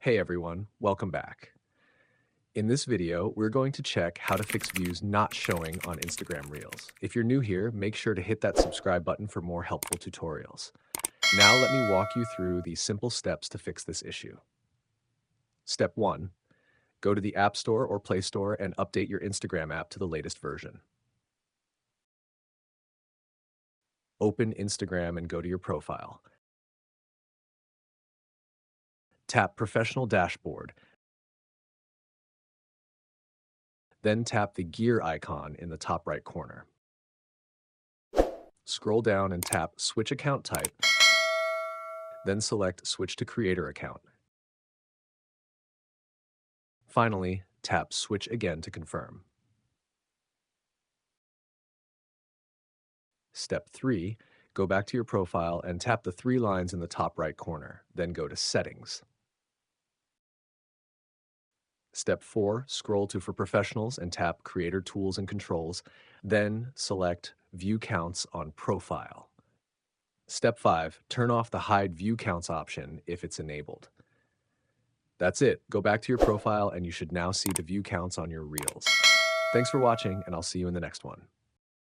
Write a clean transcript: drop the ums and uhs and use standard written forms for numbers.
Hey everyone, welcome back. In this video, we're going to check how to fix views not showing on Instagram Reels. If you're new here, make sure to hit that subscribe button for more helpful tutorials. Now let me walk you through the simple steps to fix this issue. Step 1. Go to the App Store or Play Store and update your Instagram app to the latest version. Open Instagram and go to your profile. Tap Professional Dashboard. Then tap the gear icon in the top right corner. Scroll down and tap Switch Account Type, then select Switch to Creator Account. Finally, tap Switch again to confirm. Step 3. Go back to your profile and tap the three lines in the top right corner, then go to Settings. Step 4. Scroll to For Professionals and tap Creator Tools and Controls, then select View Counts on Profile. Step 5. Turn off the Hide View Counts option if it's enabled. That's it. Go back to your profile and you should now see the view counts on your Reels. Thanks for watching, and I'll see you in the next one.